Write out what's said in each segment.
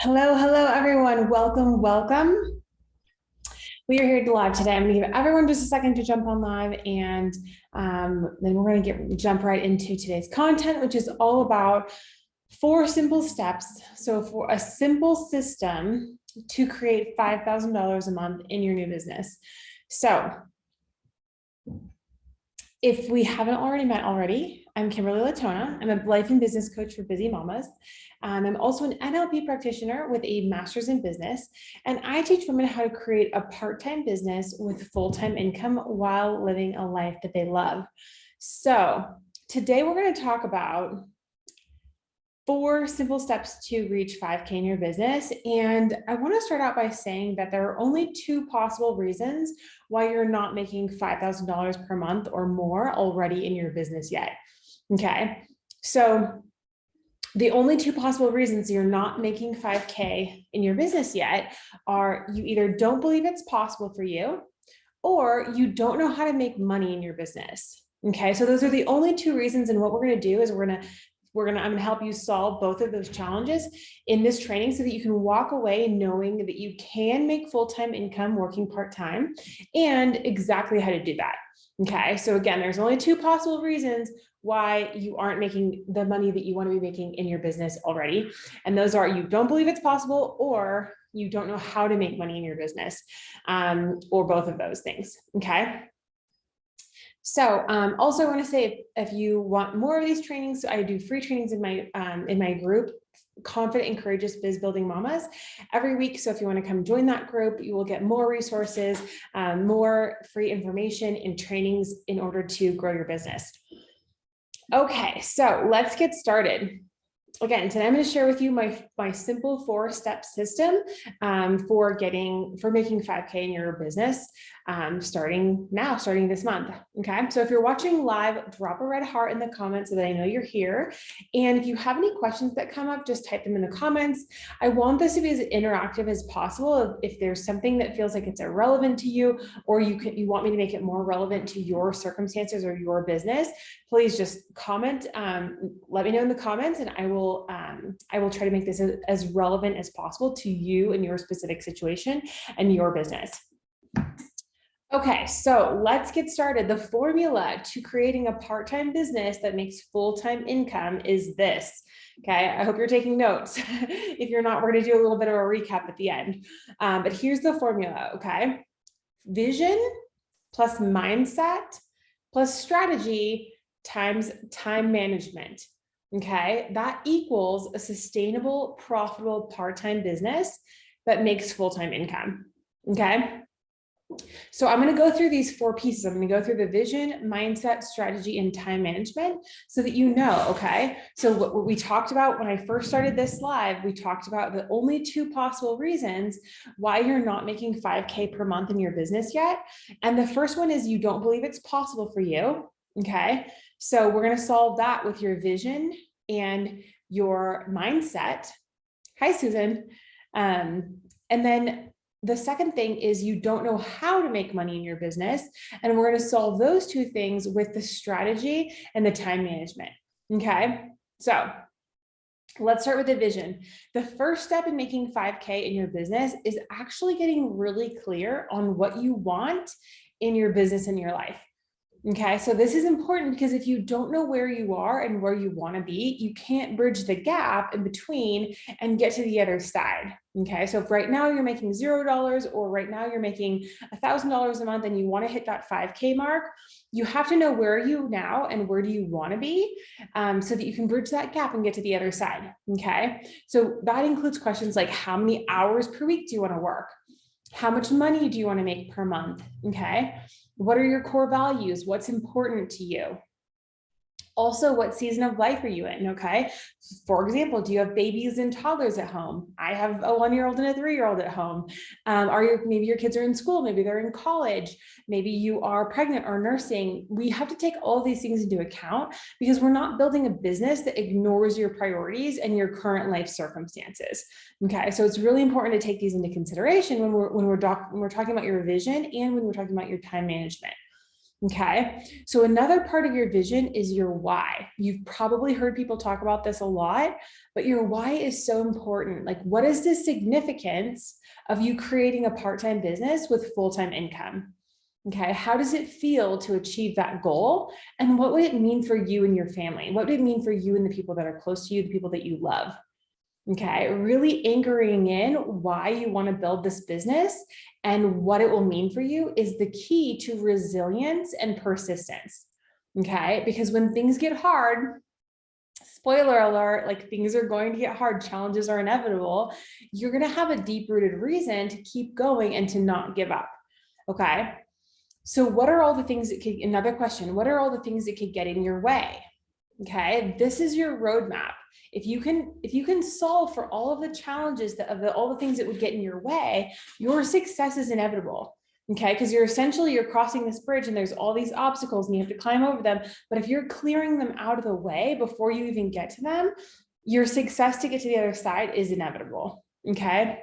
Hello, hello, everyone. Welcome, welcome. We are here live today. I'm going to give everyone just a second to jump on live, and then we're going to jump right into today's content, which is all about 4 simple steps. So for a simple system to create $5,000 a month in your new business. So if we haven't already met already, I'm Kimberly Latona. I'm a life and business coach for busy mamas. I'm also an NLP practitioner with a master's in business, and I teach women how to create a part-time business with full-time income while living a life that they love. So today we're going to talk about 4 simple steps to reach 5K in your business. And I want to start out by saying that there are only 2 possible reasons why you're not making $5,000 per month or more already in your business yet. Okay, so the only 2 possible reasons you're not making 5K in your business yet are you either don't believe it's possible for you, or you don't know how to make money in your business. Okay, so those are the only 2 reasons. And what we're going to do is I'm going to help you solve both of those challenges in this training so that you can walk away knowing that you can make full-time income working part-time and exactly how to do that. Okay, so again, there's only 2 possible reasons why you aren't making the money that you want to be making in your business already. And those are you don't believe it's possible, or you don't know how to make money in your business, or both of those things. Okay. So also I want to say, if you want more of these trainings, I do free trainings in my group, Confident and Courageous Biz-Building Mamas, every week. So if you want to come join that group, you will get more resources, more free information and trainings in order to grow your business. Okay, so let's get started. Again, today I'm going to share with you my simple 4-step system for making 5K in your business, starting this month. Okay, so if you're watching live, drop a red heart in the comments so that I know you're here. And if you have any questions that come up, just type them in the comments. I want this to be as interactive as possible. If there's something that feels like it's irrelevant to you, or you want me to make it more relevant to your circumstances or your business, please just comment. Let me know in the comments, and I will try to make this as relevant as possible to you and your specific situation and your business. Okay, so let's get started. The formula to creating a part-time business that makes full-time income is this. Okay, I hope you're taking notes. If you're not, we're going to do a little bit of a recap at the end. But here's the formula. Okay, vision plus mindset plus strategy times time management. Okay, that equals a sustainable, profitable part-time business that makes full-time income. Okay, so I'm going to go through these 4 pieces. I'm going to go through the vision, mindset, strategy, and time management so that you know. Okay, so what we talked about when I first started this live, we talked about the only 2 possible reasons why you're not making 5K per month in your business yet. And the first one is you don't believe it's possible for you. Okay, so we're going to solve that with your vision and your mindset. Hi, Susan. And then the second thing is you don't know how to make money in your business. And we're going to solve those 2 things with the strategy and the time management. Okay, so let's start with the vision. The first step in making 5K in your business is actually getting really clear on what you want in your business and your life. Okay, so this is important because if you don't know where you are and where you want to be, you can't bridge the gap in between and get to the other side. Okay, so if right now you're making $0, or right now you're making $1,000 a month and you want to hit that 5K mark, you have to know where are you now and where do you want to be, so that you can bridge that gap and get to the other side. Okay, so that includes questions like how many hours per week do you want to work? How much money do you want to make per month? Okay, what are your core values? What's important to you? Also, what season of life are you in? Okay, for example, do you have babies and toddlers at home? I have a 1-year-old and a 3-year-old at home. Maybe your kids are in school, maybe they're in college, maybe you are pregnant or nursing. We have to take all of these things into account because we're not building a business that ignores your priorities and your current life circumstances. Okay, so it's really important to take these into consideration when we're talking about your vision and when we're talking about your time management. Okay. So another part of your vision is your why. You've probably heard people talk about this a lot, but your why is so important. Like, what is the significance of you creating a part-time business with full-time income? Okay. How does it feel to achieve that goal? And what would it mean for you and your family? What would it mean for you and the people that are close to you, the people that you love? Okay, really anchoring in why you want to build this business and what it will mean for you is the key to resilience and persistence. Okay, because when things get hard, spoiler alert, like things are going to get hard, challenges are inevitable, you're going to have a deep rooted reason to keep going and to not give up. Okay, so what are all the things that could, another question, what are all the things that could get in your way? Okay, this is your roadmap. If you can solve for all of the challenges all the things that would get in your way, your success is inevitable. Okay, because you're crossing this bridge and there's all these obstacles and you have to climb over them. But if you're clearing them out of the way before you even get to them, your success to get to the other side is inevitable. Okay.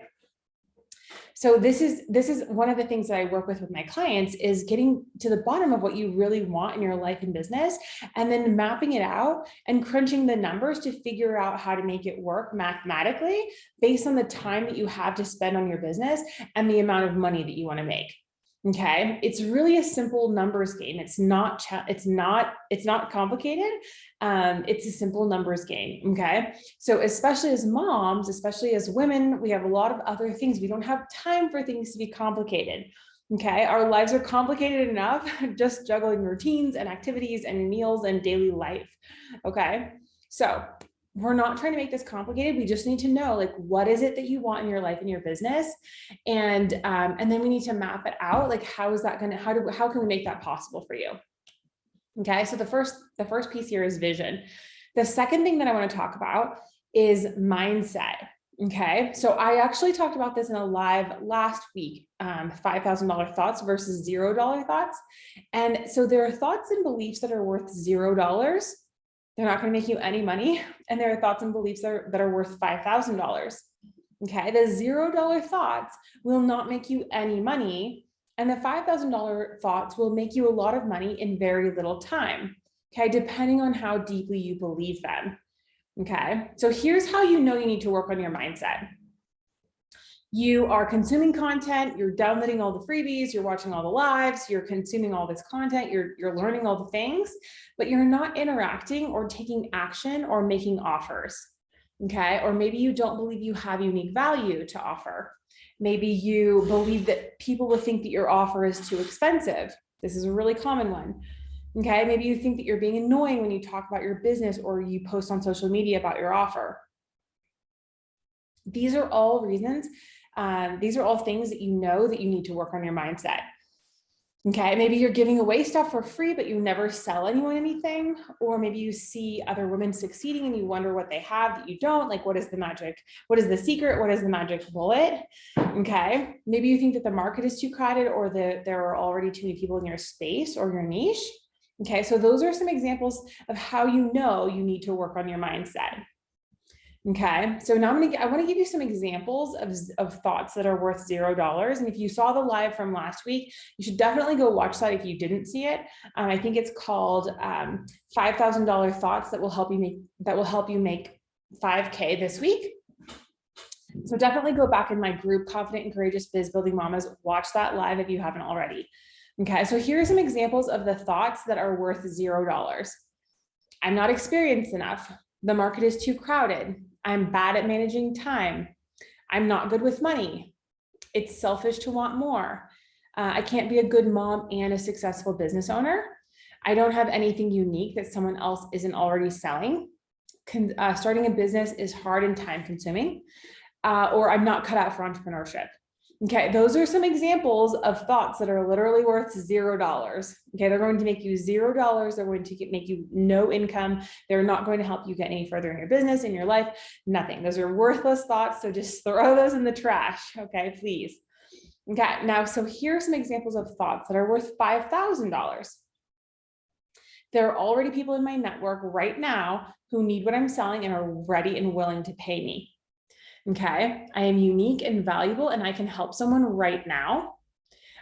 So this is one of the things that I work with my clients is getting to the bottom of what you really want in your life and business, and then mapping it out and crunching the numbers to figure out how to make it work mathematically based on the time that you have to spend on your business and the amount of money that you want to make. Okay, it's really a simple numbers game. It's not complicated. It's a simple numbers game. Okay, so especially as moms, especially as women, we have a lot of other things. We don't have time for things to be complicated. Okay, our lives are complicated enough just juggling routines and activities and meals and daily life. Okay, so we're not trying to make this complicated. We just need to know, like, what is it that you want in your life and your business, and then we need to map it out. Like, how can we make that possible for you? Okay, so the first piece here is vision. The second thing that I want to talk about is mindset. Okay, so I actually talked about this in a live last week, $5,000 thoughts versus $0 thoughts. And so there are thoughts and beliefs that are worth $0. They're not going to make you any money. And there are thoughts and beliefs that are worth $5,000. Okay, the $0 thoughts will not make you any money. And the $5,000 thoughts will make you a lot of money in very little time. Okay, depending on how deeply you believe them. Okay, so here's how you know you need to work on your mindset. You are consuming content, you're downloading all the freebies, you're watching all the lives, you're consuming all this content, you're learning all the things, but you're not interacting or taking action or making offers. Okay, or maybe you don't believe you have unique value to offer. Maybe you believe that people will think that your offer is too expensive. This is a really common one. Okay, maybe you think that you're being annoying when you talk about your business or you post on social media about your offer. These are all reasons. These are all things that you know that you need to work on your mindset. Okay, maybe you're giving away stuff for free, but you never sell anyone anything. Or maybe you see other women succeeding and you wonder what they have that you don't. Like, what is the magic? What is the secret? What is the magic bullet? Okay, maybe you think that the market is too crowded or that there are already too many people in your space or your niche. Okay, so those are some examples of how you know you need to work on your mindset. Okay, so now I want to give you some examples of thoughts that are worth $0. And if you saw the live from last week, you should definitely go watch that if you didn't see it. I think it's called $5,000 thoughts that will help you make 5K this week. So definitely go back in my group, Confident and Courageous Biz-Building Mamas, watch that live if you haven't already. Okay, so here are some examples of the thoughts that are worth $0. I'm not experienced enough. The market is too crowded. I'm bad at managing time. I'm not good with money. It's selfish to want more. I can't be a good mom and a successful business owner. I don't have anything unique that someone else isn't already selling. Starting a business is hard and time consuming. Or I'm not cut out for entrepreneurship. Okay, those are some examples of thoughts that are literally worth $0. Okay, they're going to make you $0. They're going to make you no income. They're not going to help you get any further in your business, in your life, nothing. Those are worthless thoughts. So just throw those in the trash. Okay, please. Okay, now, so here are some examples of thoughts that are worth $5,000. There are already people in my network right now who need what I'm selling and are ready and willing to pay me. Okay, I am unique and valuable and I can help someone right now.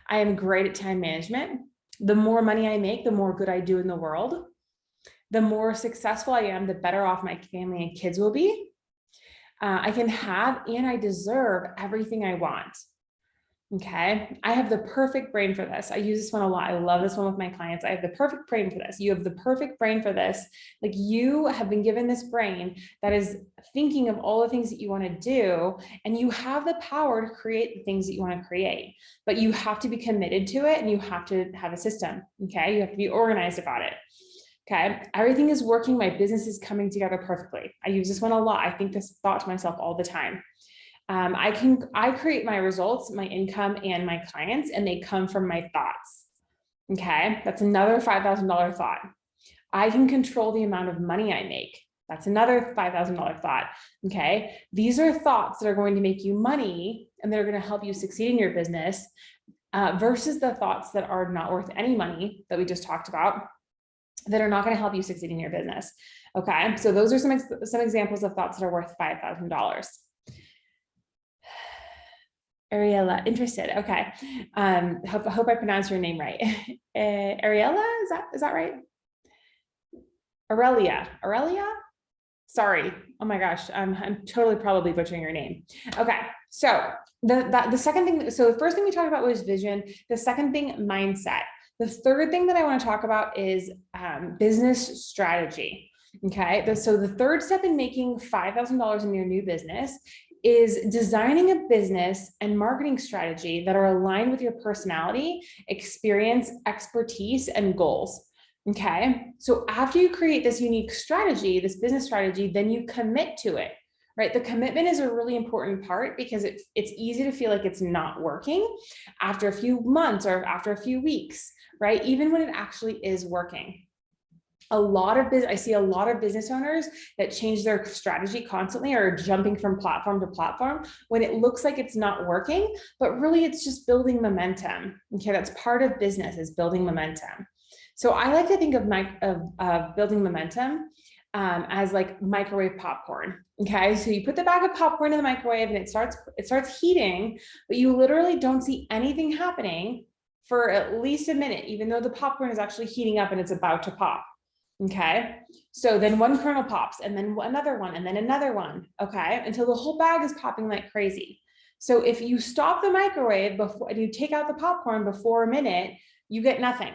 I am great at time management. The more money I make, the more good I do in the world. The more successful I am, the better off my family and kids will be. I can have and I deserve everything I want. Okay. I have the perfect brain for this. I use this one a lot. I love this one with my clients. I have the perfect brain for this. You have the perfect brain for this. Like, you have been given this brain that is thinking of all the things that you want to do, and you have the power to create the things that you want to create, but you have to be committed to it, and you have to have a system. Okay. You have to be organized about it. Okay. Everything is working. My business is coming together perfectly. I use this one a lot. I think this thought to myself all the time. I create my results, my income, and my clients, and they come from my thoughts. Okay. That's another $5,000 thought. I can control the amount of money I make. That's another $5,000 thought. Okay. These are thoughts that are going to make you money and that are going to help you succeed in your business, versus the thoughts that are not worth any money that we just talked about, that are not going to help you succeed in your business. Okay. So those are some examples of thoughts that are worth $5,000. Ariella, interested. Okay. Hope I pronounced your name right. Ariella, is that right? Aurelia? Sorry. Oh my gosh. I'm totally probably butchering your name. Okay. So the second thing, so the first thing we talked about was vision. The second thing, mindset. The third thing that I want to talk about is business strategy. Okay. So the third step in making $5,000 in your new business is designing a business and marketing strategy that are aligned with your personality, experience, expertise, and goals. Okay. So after you create this unique strategy, this business strategy, then you commit to it, right? The commitment is a really important part, because it's easy to feel like it's not working after a few months or after a few weeks, right? Even when it actually is working. I see a lot of business owners that change their strategy constantly, or jumping from platform to platform when it looks like it's not working, but really it's just building momentum. Okay. That's part of business, is building momentum. So I like to think of building momentum as like microwave popcorn. Okay. So you put the bag of popcorn in the microwave and it starts heating, but you literally don't see anything happening for at least a minute, even though the popcorn is actually heating up and it's about to pop. Okay. So then one kernel pops, and then another one, and then another one. Okay. Until the whole bag is popping like crazy. So if you stop the microwave before and you take out the popcorn before a minute, you get nothing.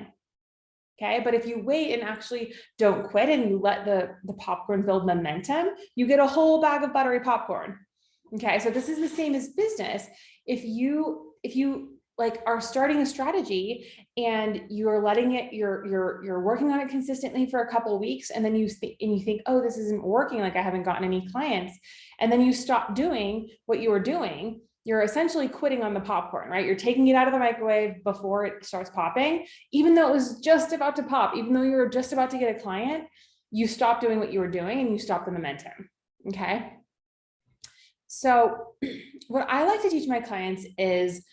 Okay. But if you wait and actually don't quit and you let the popcorn build momentum, you get a whole bag of buttery popcorn. Okay. So this is the same as business. If you like are starting a strategy and you're letting it, you're working on it consistently for a couple of weeks, and then you think, oh, this isn't working, like I haven't gotten any clients, and then you stop doing what you were doing, you're essentially quitting on the popcorn, right? You're taking it out of the microwave before it starts popping, even though it was just about to pop, even though you were just about to get a client, you stop doing what you were doing and you stop the momentum. Okay. So what I like to teach my clients is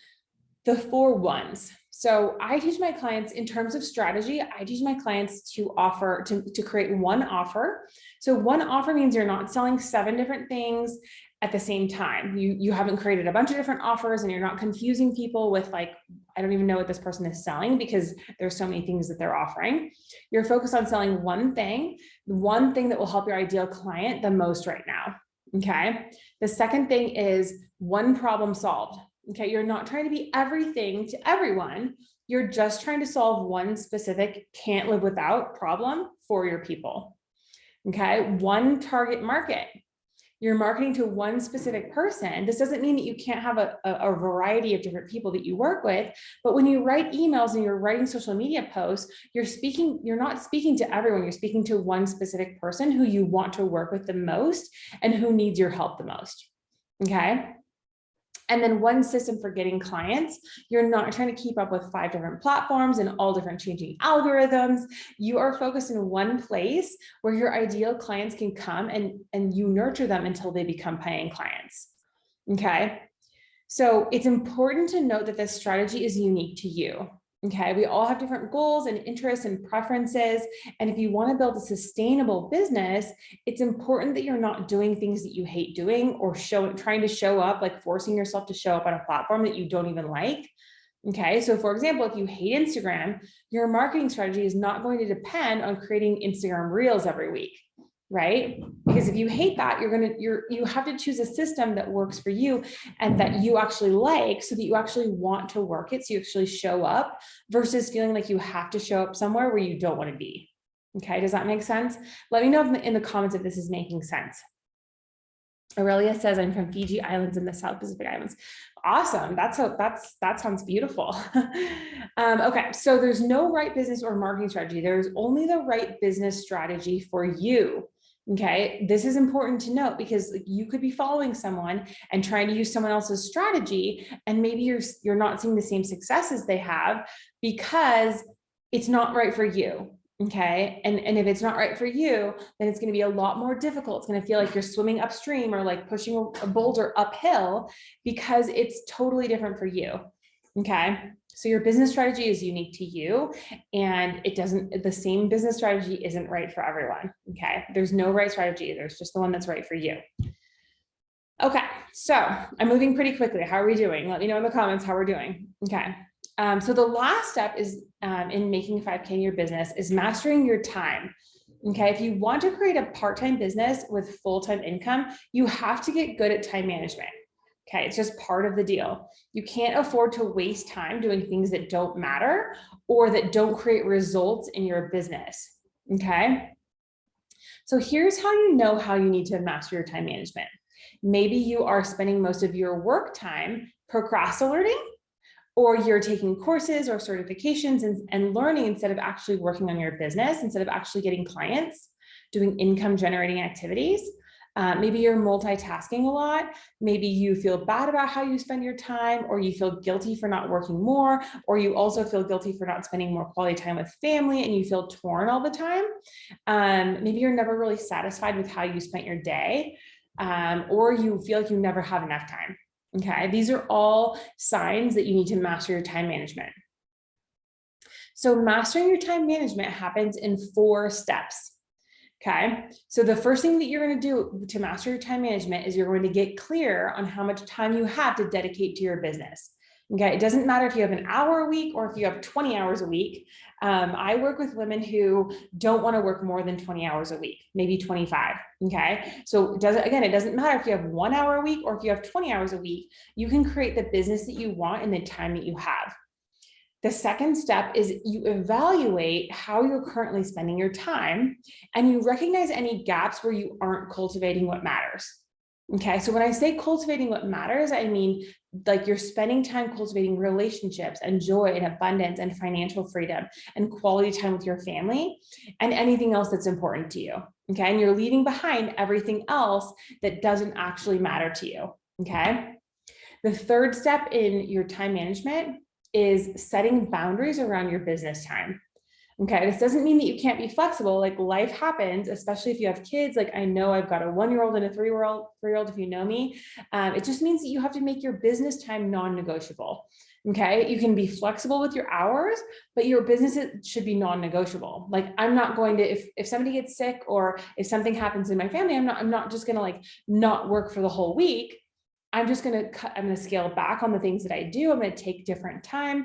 the 4 ones. So I teach my clients, in terms of strategy, I teach my clients to create one offer. So one offer means you're not selling 7 different things at the same time. You haven't created a bunch of different offers, and you're not confusing people with like, I don't even know what this person is selling, because there's so many things that they're offering. You're focused on selling one thing that will help your ideal client the most right now. Okay. The second thing is one problem solved. Okay. You're not trying to be everything to everyone. You're just trying to solve one specific can't live without problem for your people. Okay. One target market. You're marketing to one specific person. This doesn't mean that you can't have a variety of different people that you work with, but when you write emails and you're writing social media posts, you're not speaking to everyone. You're speaking to one specific person who you want to work with the most and who needs your help the most. Okay. And then one system for getting clients. You're not trying to keep up with 5 different platforms and all different changing algorithms. You are focused in one place where your ideal clients can come and you nurture them until they become paying clients. Okay. So it's important to note that this strategy is unique to you. Okay. We all have different goals and interests and preferences. And if you want to build a sustainable business, it's important that you're not doing things that you hate doing or trying to show up, like forcing yourself to show up on a platform that you don't even like. Okay, so for example, if you hate Instagram, your marketing strategy is not going to depend on creating Instagram reels every week, right? Because if you hate that, you have to choose a system that works for you and that you actually like, so that you actually want to work it, so you actually show up, versus feeling like you have to show up somewhere where you don't want to be. Okay, does that make sense? Let me know in the comments if this is making sense. Aurelia says, I'm from Fiji Islands in the South Pacific Islands. Awesome. That sounds beautiful. Okay, so there's no right business or marketing strategy. There's only the right business strategy for you. Okay, this is important to note, because you could be following someone and trying to use someone else's strategy, and maybe you're not seeing the same successes they have because it's not right for you. Okay. And if it's not right for you, then it's going to be a lot more difficult. It's going to feel like you're swimming upstream or like pushing a boulder uphill, because it's totally different for you. Okay. So your business strategy is unique to you, and the same business strategy isn't right for everyone. Okay. There's no right strategy. There's just the one that's right for you. Okay. So I'm moving pretty quickly. How are we doing? Let me know in the comments how we're doing. Okay. So the last step is in making 5K in your business is mastering your time. Okay, if you want to create a part-time business with full-time income, you have to get good at time management. Okay, it's just part of the deal. You can't afford to waste time doing things that don't matter or that don't create results in your business. Okay, so here's how you know how you need to master your time management. Maybe you are spending most of your work time procrastinating, or you're taking courses or certifications and learning instead of actually working on your business, instead of actually getting clients, doing income generating activities. Maybe you're multitasking a lot. Maybe you feel bad about how you spend your time, or you feel guilty for not working more, or you also feel guilty for not spending more quality time with family, and you feel torn all the time. Maybe you're never really satisfied with how you spent your day, or you feel like you never have enough time. Okay, these are all signs that you need to master your time management. So mastering your time management happens in 4 steps. Okay, so the first thing that you're going to do to master your time management is you're going to get clear on how much time you have to dedicate to your business. Okay, it doesn't matter if you have an hour a week or if you have 20 hours a week. I work with women who don't want to work more than 20 hours a week, maybe 25. Okay, so it doesn't matter if you have 1 hour a week or if you have 20 hours a week. You can create the business that you want in the time that you have. The second step is you evaluate how you're currently spending your time, and you recognize any gaps where you aren't cultivating what matters. Okay, so when I say cultivating what matters, I mean like you're spending time cultivating relationships and joy and abundance and financial freedom and quality time with your family and anything else that's important to you. Okay, and you're leaving behind everything else that doesn't actually matter to you. Okay, the third step in your time management is setting boundaries around your business time. Okay, this doesn't mean that you can't be flexible. Like, life happens, especially if you have kids. Like, I know I've got a 1-year-old and a 3-year-old, if you know me. It just means that you have to make your business time non-negotiable. Okay, you can be flexible with your hours, but your business should be non-negotiable. Like, I'm not going to, if somebody gets sick or if something happens in my family, I'm not just going to like not work for the whole week. I'm just going to scale back on the things that I do. I'm going to take different time.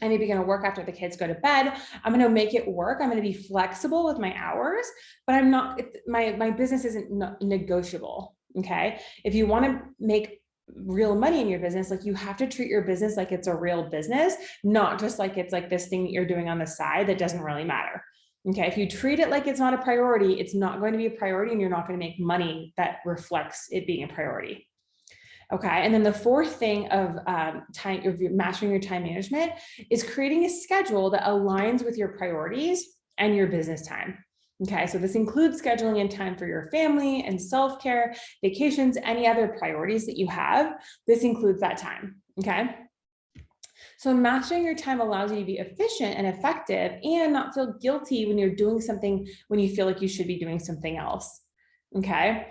I'm maybe going to work after the kids go to bed. I'm going to make it work. I'm going to be flexible with my hours, but I'm not, my business isn't negotiable. Okay. If you want to make real money in your business, like, you have to treat your business like it's a real business, not just like it's like this thing that you're doing on the side that doesn't really matter. Okay. If you treat it like it's not a priority, it's not going to be a priority, and you're not going to make money that reflects it being a priority. Okay, and then the fourth thing of mastering your time management is creating a schedule that aligns with your priorities and your business time. Okay, so this includes scheduling in time for your family and self-care, vacations, any other priorities that you have. This includes that time. Okay, so mastering your time allows you to be efficient and effective and not feel guilty when you're doing something when you feel like you should be doing something else. Okay.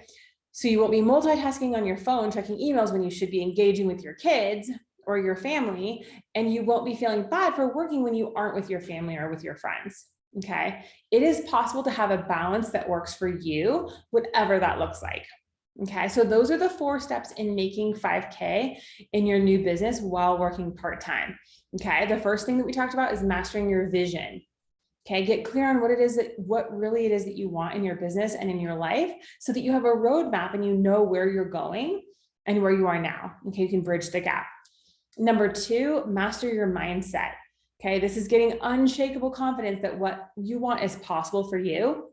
So you won't be multitasking on your phone, checking emails when you should be engaging with your kids or your family, and you won't be feeling bad for working when you aren't with your family or with your friends. Okay. It is possible to have a balance that works for you, whatever that looks like. Okay. So those are the 4 steps in making 5K in your new business while working part-time. Okay, the first thing that we talked about is mastering your vision. Okay, get clear on what really it is that you want in your business and in your life, so that you have a roadmap and you know where you're going and where you are now. Okay, you can bridge the gap. Number two, master your mindset. Okay, this is getting unshakable confidence that what you want is possible for you,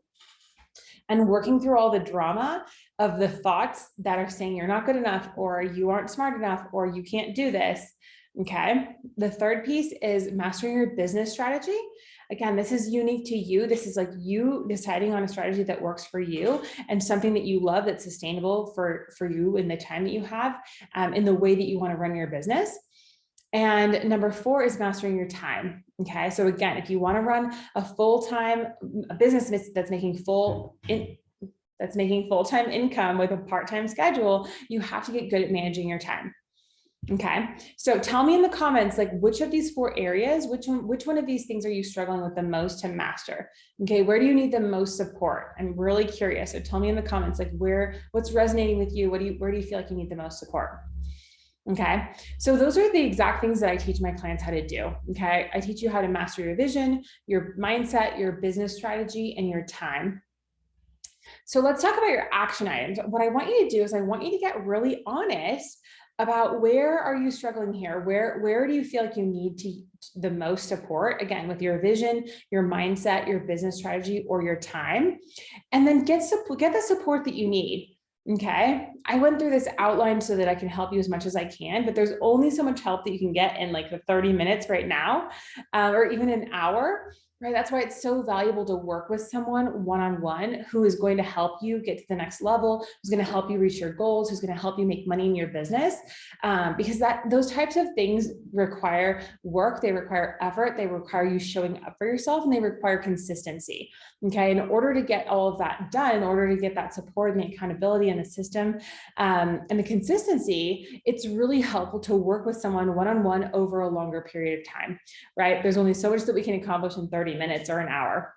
and working through all the drama of the thoughts that are saying you're not good enough, or you aren't smart enough, or you can't do this. Okay. The third piece is mastering your business strategy. Again, this is unique to you. This is like you deciding on a strategy that works for you and something that you love, that's sustainable for you in the time that you have, in the way that you want to run your business. And number four is mastering your time. Okay. So again, if you want to run a full-time business that's making full-time income with a part-time schedule, you have to get good at managing your time. Okay. So tell me in the comments, like, which of these four areas, which one of these things are you struggling with the most to master? Okay. Where do you need the most support? I'm really curious. So tell me in the comments, like, what's resonating with you? Where do you feel like you need the most support? Okay. So those are the exact things that I teach my clients how to do. Okay. I teach you how to master your vision, your mindset, your business strategy, and your time. So let's talk about your action items. What I want you to do is I want you to get really honest about where are you struggling here? Where do you feel like you need the most support? Again, with your vision, your mindset, your business strategy, or your time, and then get the support that you need. Okay. I went through this outline so that I can help you as much as I can, but there's only so much help that you can get in like the 30 minutes right now, or even an hour. Right. That's why it's so valuable to work with someone one-on-one who is going to help you get to the next level, who's going to help you reach your goals, who's going to help you make money in your business. Because those types of things require work, they require effort, they require you showing up for yourself, and they require consistency. Okay. In order to get all of that done, in order to get that support and the accountability and the system, and the consistency, it's really helpful to work with someone one-on-one over a longer period of time, right? There's only so much that we can accomplish in 30 minutes or an hour.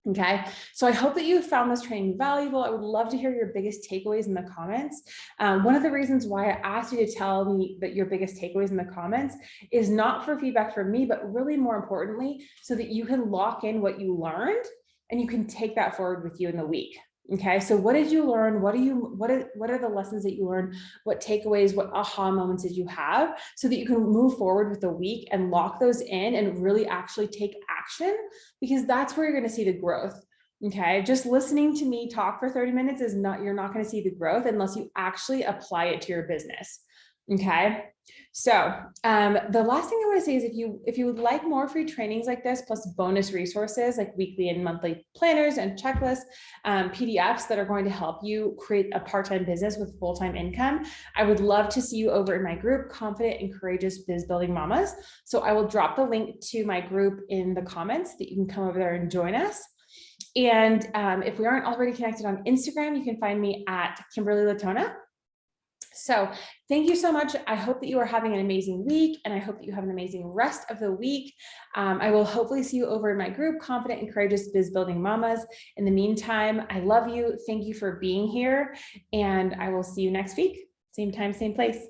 Okay. So I hope that you found this training valuable. I would love to hear your biggest takeaways in the comments. One of the reasons why I asked you to tell me that your biggest takeaways in the comments is not for feedback from me, but really more importantly, so that you can lock in what you learned and you can take that forward with you in the week. Okay. So what did you learn? What are the lessons that you learned? What takeaways, what aha moments did you have, so that you can move forward with the week and lock those in and really actually take action, because that's where you're going to see the growth. Okay. Just listening to me talk for 30 minutes you're not going to see the growth unless you actually apply it to your business. Okay. So the last thing I want to say is if you would like more free trainings like this, plus bonus resources like weekly and monthly planners and checklists, PDFs that are going to help you create a part-time business with full-time income, I would love to see you over in my group, Confident and Courageous Biz-Building Mamas. So I will drop the link to my group in the comments that you can come over there and join us. And if we aren't already connected on Instagram, you can find me at Kimberly Latona. So thank you so much. I hope that you are having an amazing week, and I hope that you have an amazing rest of the week. I will hopefully see you over in my group, Confident and Courageous Biz-Building Mamas. In the meantime, I love you. Thank you for being here, and I will see you next week. Same time, same place.